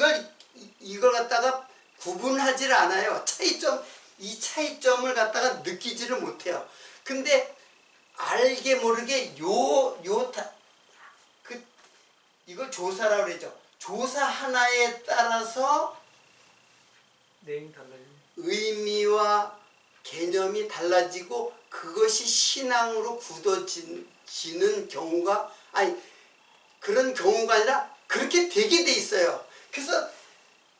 이걸 갖다가 구분하지를 않아요. 이 차이점을 갖다가 느끼지를 못해요. 근데 알게 모르게 이걸 조사라고 그러죠. 조사 하나에 따라서 내용이 달라요. 의미와 개념이 달라지고, 그것이 신앙으로 굳어지는 경우가, 그런 경우가 아니라 그렇게 되게 돼 있어요. 그래서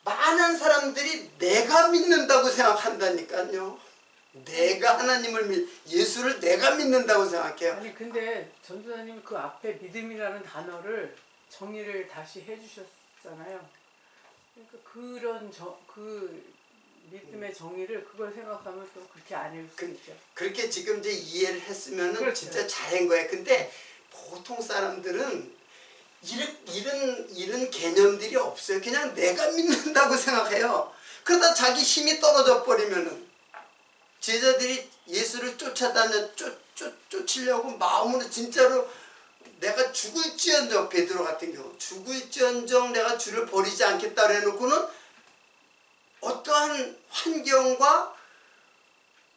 많은 사람들이 내가 믿는다고 생각한다니까요. 내가 예수를 내가 믿는다고 생각해요. 아니 근데 전도사님 그 앞에 믿음이라는 단어를 정의를 다시 해주셨잖아요. 그러니까 그 믿음의 정의를 그걸 생각하면 또 그렇게 아닐 수 있죠. 그렇게 지금 이제 이해를 했으면은 그렇죠. 진짜 잘한 거예요. 근데 보통 사람들은 이런 개념들이 없어요. 그냥 내가 믿는다고 생각해요. 그러다 자기 힘이 떨어져 버리면은, 제자들이 예수를 쫓으려고 마음으로 진짜로 내가 죽을지언정, 베드로 같은 경우 죽을지언정 내가 주를 버리지 않겠다 해놓고는 어떠한 환경과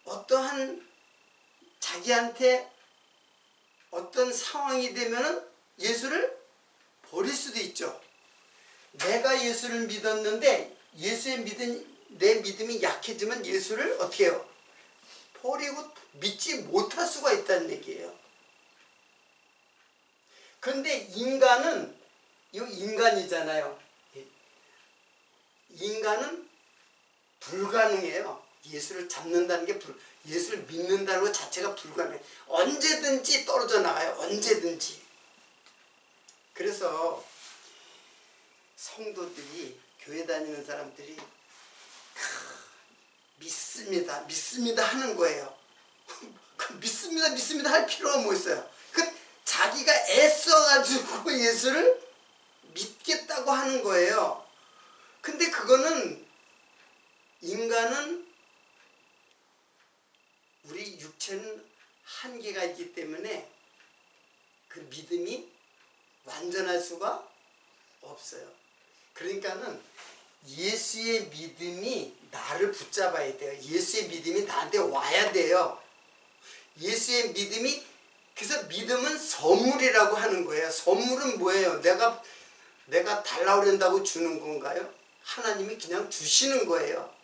어떠한 자기한테 어떤 상황이 되면은 예수를 버릴 수도 있죠. 내가 예수를 믿었는데 내 믿음이 약해지면 예수를 어떻게 해요? 버리고 믿지 못할 수가 있다는 얘기예요. 그런데 인간은, 이거 인간이잖아요. 인간은 불가능해요. 예수를 잡는다는 게 예수를 믿는다는 것 자체가 불가능해요. 언제든지 떨어져 나가요. 언제든지. 그래서 성도들이 교회 다니는 사람들이 믿습니다 하는 거예요. 믿습니다 할 필요가 뭐 있어요. 자기가 애써가지고 예수를 믿겠다고 하는 거예요. 근데 그거는 인간은 우리 육체는 한계가 있기 때문에 그 믿음이 완전할 수가 없어요. 그러니까는 예수의 믿음이 나를 붙잡아야 돼요. 예수의 믿음이 나한테 와야 돼요. 예수의 믿음이, 그래서 믿음은 선물이라고 하는 거예요. 선물은 뭐예요? 내가 달라고 그런다고 주는 건가요? 하나님이 그냥 주시는 거예요.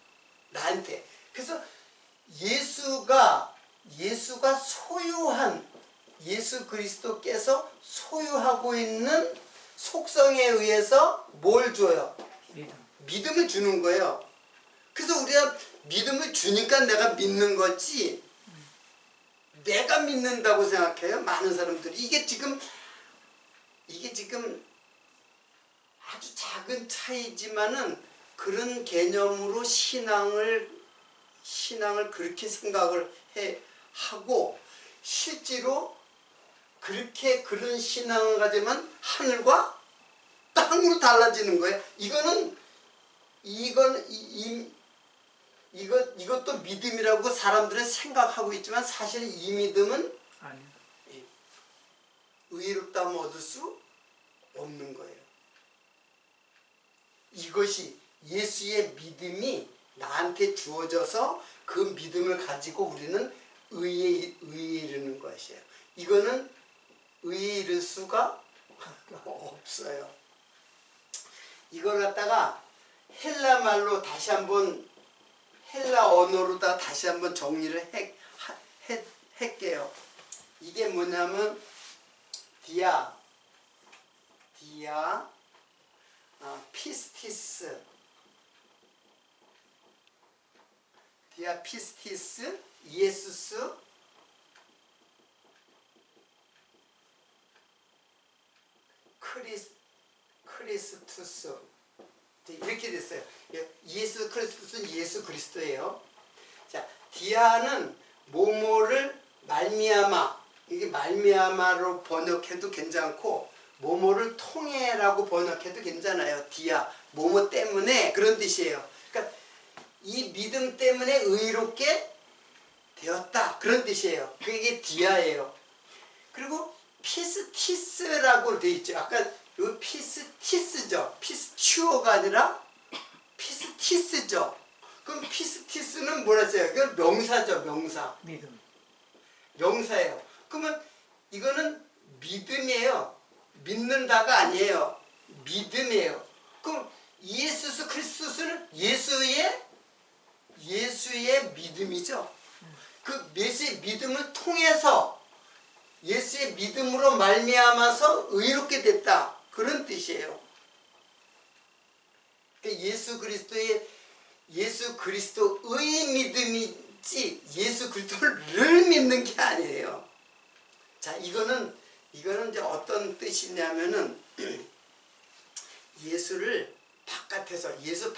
나한테. 그래서 예수가 소유한, 예수 그리스도께서 소유하고 있는 속성에 의해서 뭘 줘요? 믿음을 주는 거예요. 그래서 우리가 믿음을 주니까 내가 믿는 거지, 내가 믿는다고 생각해요. 많은 사람들이. 이게 지금 아주 작은 차이지만은 그런 개념으로 신앙을 그렇게 생각을 하고, 실제로 그런 신앙을 가지면 하늘과 땅으로 달라지는 거예요. 이것도 믿음이라고 사람들은 생각하고 있지만 사실 이 믿음은 아니요. 의롭다함을 얻을 수 없는 거예요. 이것이 예수의 믿음이 나한테 주어져서 그 믿음을 가지고 우리는 의에 이르는 것이에요. 이거는 의에 이를 수가 없어요. 이걸 갖다가 헬라 말로 다시 한번, 헬라 언어로다 다시 한번 정리를 할게요. 이게 뭐냐면 피스티스, 이에수스, 크리스투스, 이렇게 됐어요. 예수 크리스투스는 예수 그리스도예요. 자, 디아는 모모를 말미암아, 이게 말미암아로 번역해도 괜찮고 모모를 통해라고 번역해도 괜찮아요. 디아, 모모 때문에, 그런 뜻이에요. 그러니까 이 믿음 때문에 의롭게 되었다, 그런 뜻이에요. 그게 디아예요. 그리고 피스티스라고 되어 있죠. 아까 이 피스티스죠. 피스튜어가 아니라 피스티스죠. 그럼 피스티스는 뭐라 했어요? 이건 명사죠. 명사. 명사예요. 그러면 이거는 믿음이에요. 믿는다가 아니에요. 믿음이에요. 그럼 예수 그리스도는 예수의 믿음이죠. 그 예수의 믿음을 통해서, 예수의 믿음으로 말미암아서 의롭게 됐다, 그런 뜻이에요. 예수 그리스도의 믿음이지 예수 그리스도를 믿는 게 아니에요. 자, 이거는 이제 어떤 뜻이냐면은 예수 바깥에서 예수를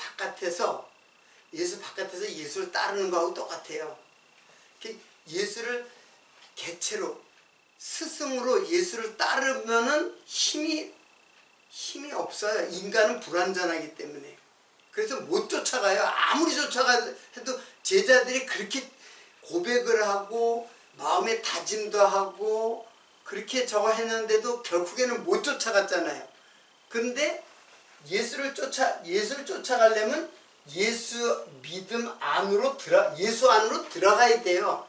따르는 거하고 똑같아요. 예수를 개체로, 스승으로 예수를 따르면은 힘이 없어요. 인간은 불완전하기 때문에. 그래서 못 쫓아가요. 아무리 쫓아가도 제자들이 그렇게 고백을 하고 마음의 다짐도 하고 그렇게 저거 했는데도 결국에는 못 쫓아갔잖아요. 그런데 예수를 쫓아가려면 예수 안으로 들어가야 돼요.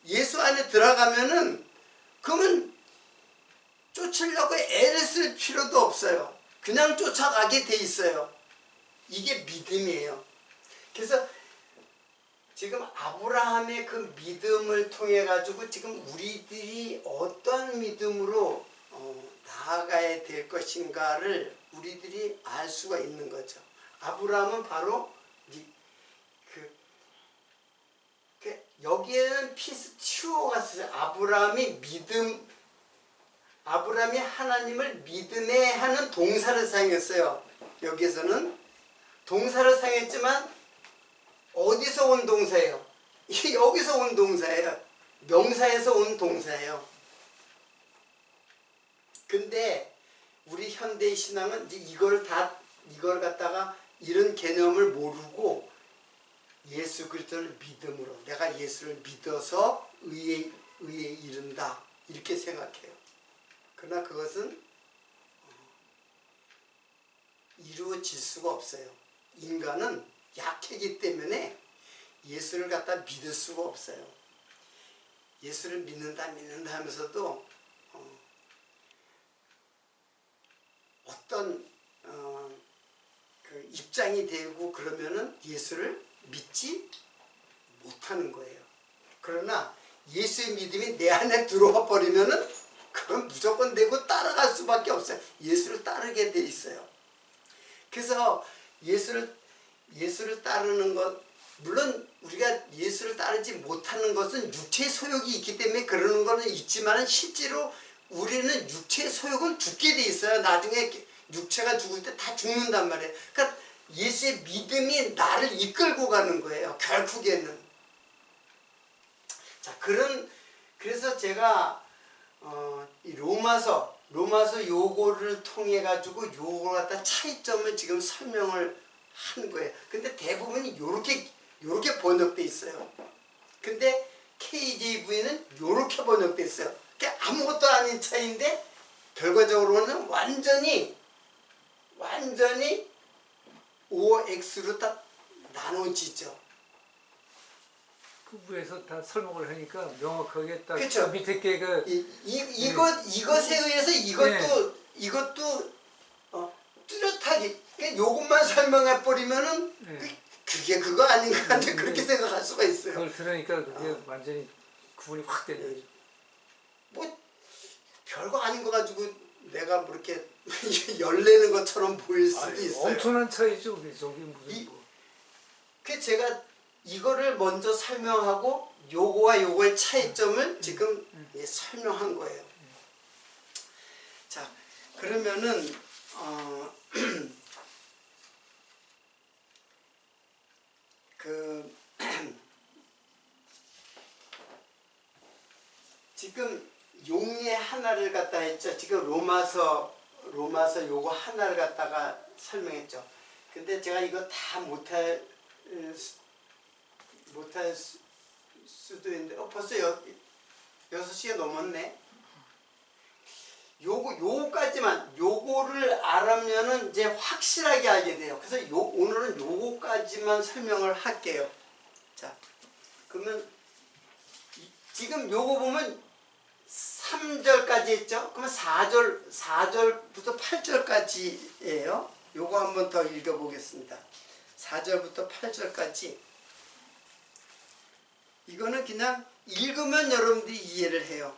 예수 안에 들어가면은, 그러면 쫓으려고 애를 쓸 필요도 없어요. 그냥 쫓아가게 돼 있어요. 이게 믿음이에요. 그래서 지금 아브라함의 그 믿음을 통해 가지고 지금 우리들이 어떤 믿음으로 나아가야 될 것인가를 우리들이 알 수가 있는 거죠. 아브라함은 바로 여기에는 피스튜어가 쓰여요. 아브라함이 아브라함이 하나님을 믿음에 하는 동사를 사용했어요. 여기에서는 동사를 사용했지만 어디서 온 동사예요? 여기서 온 동사예요. 명사에서 온 동사예요. 근데 우리 현대의 신앙은 이제 이걸 갖다가 이런 개념을 모르고 예수 그리스도를 믿음으로 내가 예수를 믿어서 의에 이른다 이렇게 생각해요. 그러나 그것은 이루어질 수가 없어요. 인간은 약하기 때문에 예수를 갖다 믿을 수가 없어요. 예수를 믿는다 하면서도 어떤 그 입장이 되고 그러면은 예수를 믿지 못하는 거예요. 그러나 예수의 믿음이 내 안에 들어와 버리면은 그건 무조건 되고 따라갈 수밖에 없어요. 예수를 따르게 돼 있어요. 그래서 예수를 따르는 것, 물론 우리가 예수를 따르지 못하는 것은 육체의 소욕이 있기 때문에 그러는 거는 있지만 실제로 우리는 육체의 소욕은 죽게 돼 있어요. 나중에 육체가 죽을 때 다 죽는단 말이에요. 그러니까 예수의 믿음이 나를 이끌고 가는 거예요. 결국에는. 자, 그래서 제가 이 로마서 요거를 통해 가지고 요거 갖다 차이점을 지금 설명을 한 거예요. 근데 대부분이 요렇게 번역돼 있어요. 근데 KJV는 요렇게 번역돼 있어요. 그러니까 아무것도 아닌 차이인데 결과적으로는 완전히 OX로 딱 나눠지죠. 그 위에서 다 설명을 하니까 명확하게 딱 그쵸. 밑에 게가 이것에 의해서 이것도 뚜렷하게 그러니까 요것만 설명해 버리면은 그게 그거 아닌가 한데 그렇게 생각할 수가 있어요. 그걸 들으니까 그게 완전히 구분이 확 되죠. 뭐 별거 아닌 거 가지고 내가 뭐 이렇게 열내는 것처럼 보일 수도 있어요. 엄청난 차이죠. 저기 무슨 뭐. 그 제가 이거를 먼저 설명하고 요거와 요거의 차이점을 지금 설명한 거예요. 자, 그러면은 지금 용례 하나를 갖다 했죠. 지금 로마서 요거 하나를 갖다가 설명했죠. 근데 제가 이거 다 못할 수도 있는데 벌써 6시가 넘었네. 요거를 알았면은 이제 확실하게 알게 돼요. 그래서 오늘은 요거까지만 설명을 할게요. 자, 그러면 지금 요거 보면 3절까지 했죠? 그러면 4절부터 8절까지예요. 요거 한번 더 읽어보겠습니다. 4절부터 8절까지. 이거는 그냥 읽으면 여러분들이 이해를 해요.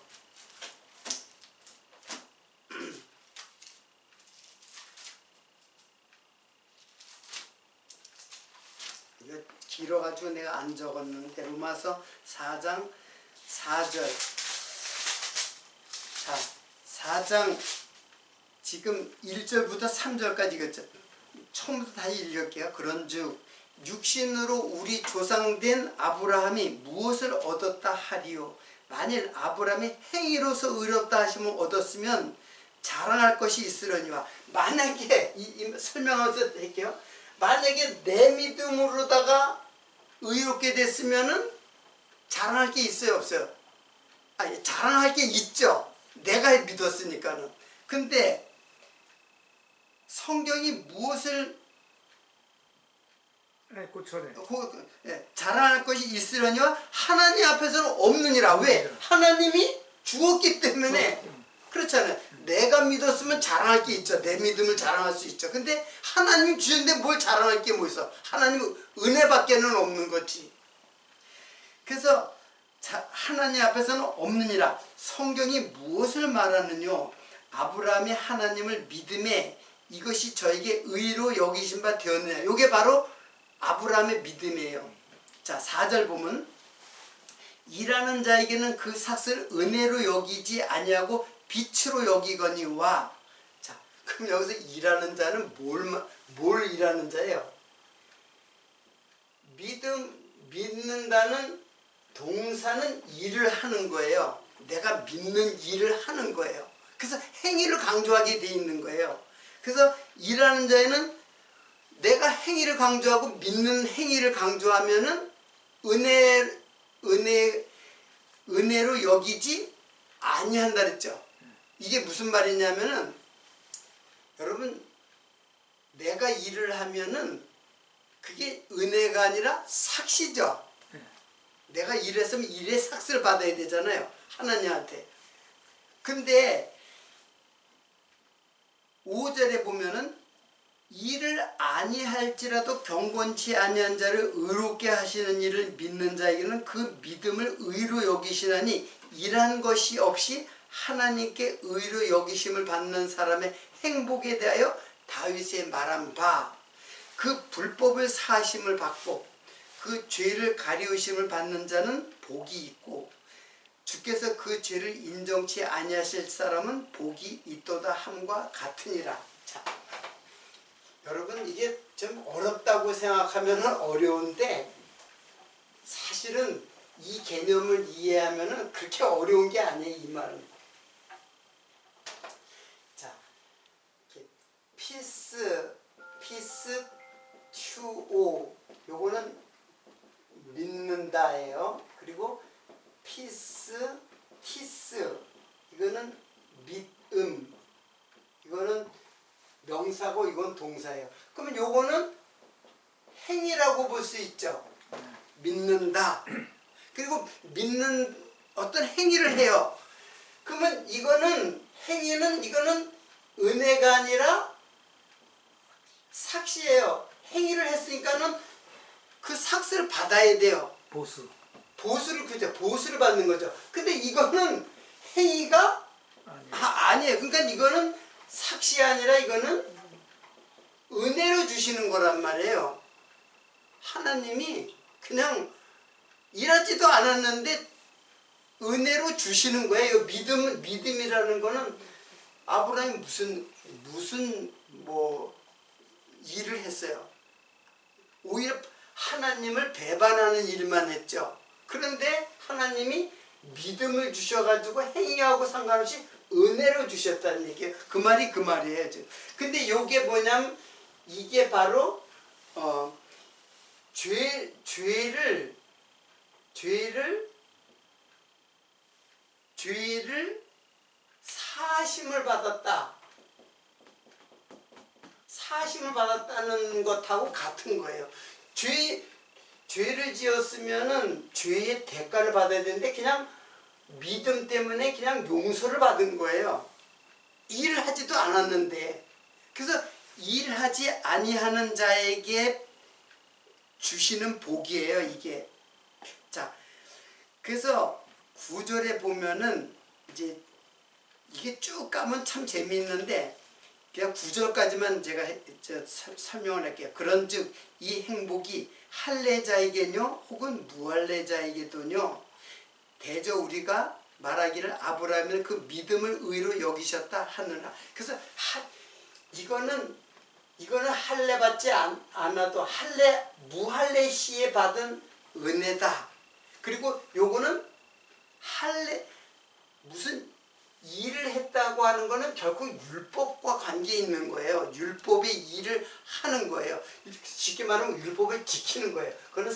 이거 길어가지고 내가 안 적었는데 로마서 4장 4절. 자, 4장 지금 1절부터 3절까지 읽었죠. 처음부터 다시 읽을게요. 그런즉 육신으로 우리 조상된 아브라함이 무엇을 얻었다 하리요? 만일 아브라함이 행위로서 의롭다 하심을 얻었으면 자랑할 것이 있으려니와. 만약에 설명해서 할게요. 만약에 내 믿음으로다가 의롭게 됐으면은 자랑할 게 있어요, 없어요? 아니, 자랑할 게 있죠. 내가 믿었으니까는. 근데 성경이 무엇을 자랑할 것이 있으려니와 하나님 앞에서는 없느니라. 왜? 하나님이 주었기 때문에. 그렇잖아요. 내가 믿었으면 자랑할 게 있죠. 내 믿음을 자랑할 수 있죠. 근데 하나님이 주셨는데 뭘 자랑할 게 뭐 있어? 하나님 은혜밖에는 없는 거지. 그래서 하나님 앞에서는 없느니라. 성경이 무엇을 말하느냐? 아브라함이 하나님을 믿음에 이것이 저에게 의로 여기신 바 되었느냐. 이게 바로 아브라함의 믿음이에요. 자, 4절 보면 일하는 자에게는 그 삭을 은혜로 여기지 아니하고 빛으로 여기거니와. 자, 그럼 여기서 일하는 자는 뭘 일하는 자예요? 믿는다는 동사는 일을 하는 거예요. 내가 믿는 일을 하는 거예요. 그래서 행위를 강조하게 돼 있는 거예요. 그래서 일하는 자에는 내가 행위를 강조하고 믿는 행위를 강조하면은 은혜로 여기지 아니한다 그랬죠. 이게 무슨 말이냐면은 여러분 내가 일을 하면은 그게 은혜가 아니라 삭시죠. 내가 일했으면 일의 삭스를 받아야 되잖아요. 하나님한테. 근데 5절에 보면은 일을 아니할지라도 경건치 아니한 자를 의롭게 하시는 일을 믿는 자에게는 그 믿음을 의로 여기시나니 일한 것이 없이 하나님께 의로 여기심을 받는 사람의 행복에 대하여 다윗의 말한 바, 그 불법을 사하심을 받고 그 죄를 가리우심을 받는 자는 복이 있고 주께서 그 죄를 인정치 아니하실 사람은 복이 있도다 함과 같으니라. 자, 여러분 이게 좀 어렵다고 생각하면 어려운데 사실은 이 개념을 이해하면 그렇게 어려운 게 아니에요. 이 말은. 자, 피스 투오 요거는 믿는다예요. 그리고 티스 이거는 믿음, 이거는 명사고 이건 동사예요. 그러면 요거는 행위라고 볼 수 있죠. 믿는다. 그리고 믿는 어떤 행위를 해요. 그러면 이거는 행위는 이거는 은혜가 아니라 삭시예요. 행위를 했으니까는 그 삭스를 받아야 돼요. 보수를 그죠. 보수를 받는 거죠. 근데 이거는 행위가 아니에요. 그러니까 이거는 삭시 아니라 이거는 은혜로 주시는 거란 말이에요. 하나님이 그냥 일하지도 않았는데 은혜로 주시는 거예요. 믿음이라는 거는 아브라함이 무슨 일을 했어요. 오히려 하나님을 배반하는 일만 했죠. 그런데 하나님이 믿음을 주셔가지고 행위하고 상관없이 은혜로 주셨다는 얘기예요. 그 말이 그 말이에요. 근데 이게 뭐냐면 이게 바로 죄를 사심을 받았다. 사심을 받았다는 것하고 같은 거예요. 죄를 지었으면은 죄의 대가를 받아야 되는데 그냥 믿음 때문에 그냥 용서를 받은 거예요. 일을 하지도 않았는데. 그래서 일하지 아니하는 자에게 주시는 복이에요, 이게. 자, 그래서 9절에 보면은 이제 이게 쭉 가면 참 재미있는데 그냥 9절까지만 제가 설명을 할게요. 그런즉 이 행복이 할례자에게뇨 혹은 무할례자에게도뇨 대저 우리가 말하기를 아브라함은 그 믿음을 의로 여기셨다 하느라. 그래서 이거는 할례 받지 않아도 무할례 시에 받은 은혜다. 그리고 요거는 무슨 일을 했다고 하는 거는 결국 율법과 관계 있는 거예요. 율법의 일을 하는 거예요. 쉽게 말하면 율법을 지키는 거예요. 그거는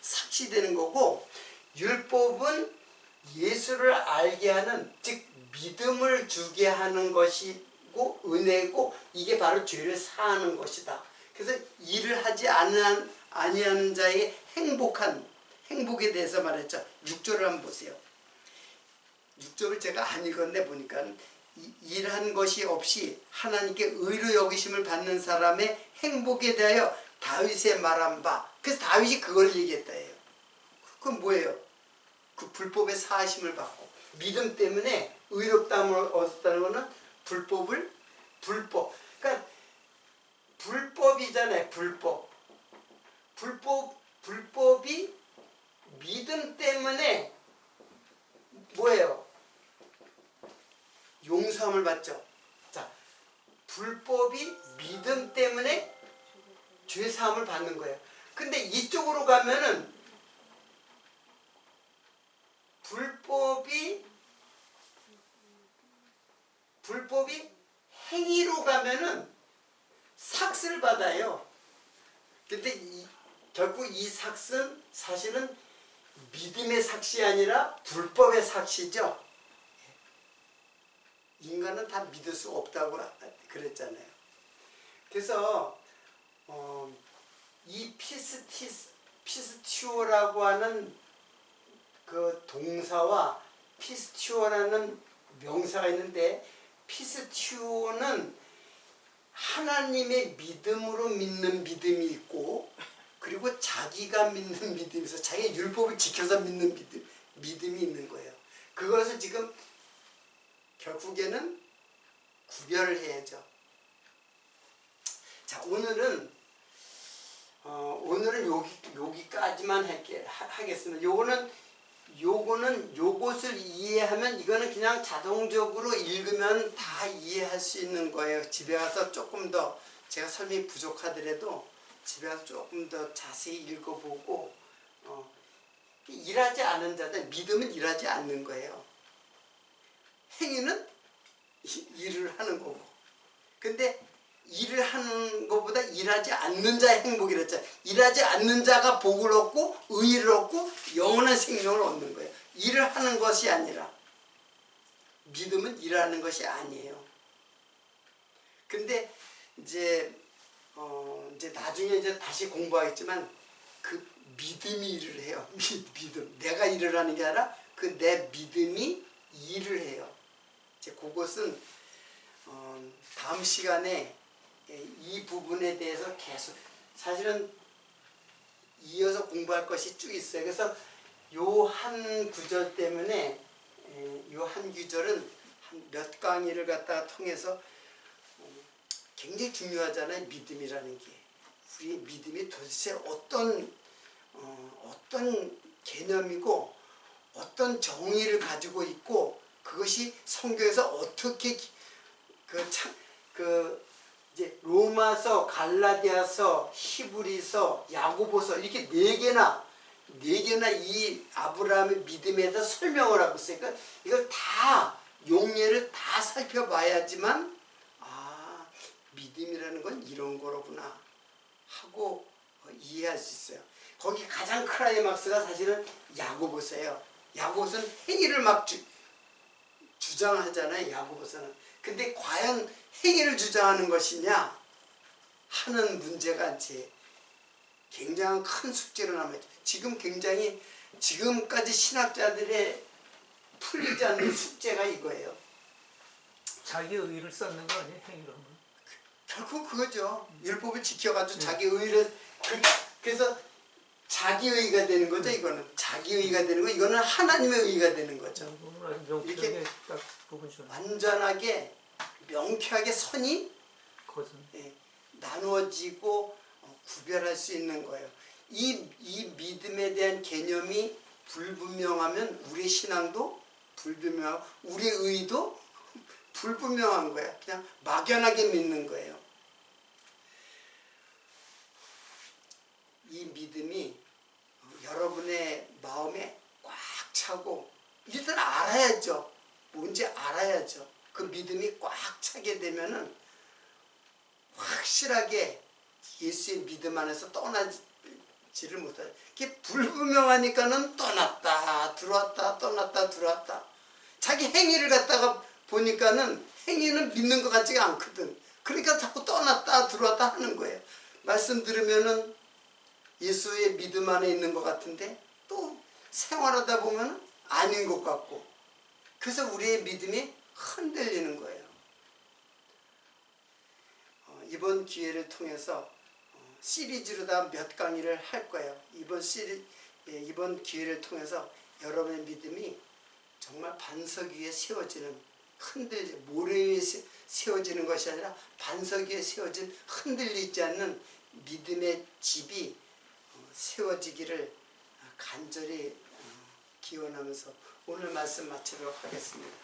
삭시되는 거고, 율법은 예수를 알게 하는, 즉 믿음을 주게 하는 것이고 은혜고, 이게 바로 죄를 사하는 것이다. 그래서 일을 하지 아니하는 자의 행복에 대해서 말했죠. 6절을 한번 보세요. 6절을 제가 안 읽었네 보니까 일한 것이 없이 하나님께 의로 여기심을 받는 사람의 행복에 대하여 다윗의 말한 바. 그래서 다윗이 그걸 얘기했다 해요. 그건 뭐예요? 그 불법의 사하심을 받고 믿음 때문에 의롭다함을 얻었다는 것은 불법. 그러니까 불법이잖아요. 불법이 믿음 때문에 뭐예요? 용서함을 받죠. 자, 불법이 믿음 때문에 죄사함을 받는 거예요. 근데 이쪽으로 가면은 불법이 행위로 가면은 삭스를 받아요. 근데 결국 이 삭스는 사실은 믿음의 삭시 아니라 불법의 삭시죠. 인간은 다 믿을 수 없다고 그랬잖아요. 그래서 이 피스티오라고 하는 그 동사와 피스티오라는 명사가 있는데, 피스티오는 하나님의 믿음으로 믿는 믿음이 있고, 그리고 자기가 믿는 믿음이 있어, 자기의 율법을 지켜서 믿는 믿음이 있는 거예요. 그것을 지금 결국에는 구별을 해야죠. 자, 오늘은 여기까지만 하겠습니다. 요것을 이해하면, 이거는 그냥 자동적으로 읽으면 다 이해할 수 있는 거예요. 집에 가서 조금 더, 제가 설명이 부족하더라도 집에 가서 조금 더 자세히 읽어보고, 일하지 않은 자들, 믿음은 일하지 않는 거예요. 행위는 일을 하는 거고. 근데 일을 하는 것보다 일하지 않는 자의 행복이 그랬잖아요. 일하지 않는 자가 복을 얻고 의의를 얻고 영원한 생명을 얻는 거예요. 일을 하는 것이 아니라. 믿음은 일하는 것이 아니에요. 근데 이제 나중에 이제 다시 공부하겠지만, 그 믿음이 일을 해요. 믿음. 내가 일을 하는 게 아니라 그 내 믿음이 일을 해요. 이제 그것은 다음 시간에 이 부분에 대해서 계속, 사실은 이어서 공부할 것이 쭉 있어요. 그래서 요 한 구절 때문에, 요 한 구절은 한 몇 강의를 갖다가 통해서 굉장히 중요하잖아요. 믿음이라는 게. 우리의 믿음이 도대체 어떤 개념이고 어떤 정의를 가지고 있고, 그것이 성경에서 어떻게 이제 로마서, 갈라디아서, 히브리서, 야고보서 이렇게 네 개나 이 아브라함의 믿음에 대해서 설명을 하고 있어요. 그러니까 이걸 다 용례를 다 살펴봐야지만, 믿음이라는 건 이런 거로구나 하고 이해할 수 있어요. 거기 가장 클라이막스가 사실은 야고보서예요. 야고보서는 행위를 막 주장하잖아요. 야고보서는. 근데 과연 행위를 주장하는 것이냐 하는 문제가 이제 굉장히 큰 숙제로 남아있죠. 지금까지 신학자들의 풀리지 않는 숙제가 이거예요. 자기 의의를 쌓는 거 아니에요? 행위로 하면. 결국 그거죠. 율법을 지켜가지고 자기 의의를, 그래서 자기 의의가 되는 거죠. 이거는 자기 의의가 되는 거, 이거는 하나님의 의의가 되는 거죠. 이렇게 딱 부분처럼 완전하게 명쾌하게 선이 나누어지고 구별할 수 있는 거예요. 이 믿음에 대한 개념이 불분명하면 우리의 신앙도 불분명하고 우리의 의의도 불분명한 거예요. 그냥 막연하게 믿는 거예요. 이 믿음이 여러분의 마음에 꽉 차고, 일단 알아야죠. 뭔지 알아야죠. 그 믿음이 꽉 차게 되면은 확실하게 예수의 믿음 안에서 떠나지를 못해요. 이게 불분명하니까는 떠났다 들어왔다 떠났다 들어왔다. 자기 행위를 갖다가 보니까는 행위는 믿는 것 같지가 않거든. 그러니까 자꾸 떠났다 들어왔다 하는 거예요. 말씀 들으면은 예수의 믿음 안에 있는 것 같은데 또 생활하다 보면 아닌 것 같고, 그래서 우리의 믿음이 흔들리는 거예요. 이번 기회를 통해서 시리즈로 다 몇 강의를 할 거예요. 이번 기회를 통해서 여러분의 믿음이 정말 반석 위에 세워지는, 모래 위에 세워지는 것이 아니라 반석 위에 세워진 흔들리지 않는 믿음의 집이 세워지기를 간절히 기원하면서 오늘 말씀 마치도록 하겠습니다.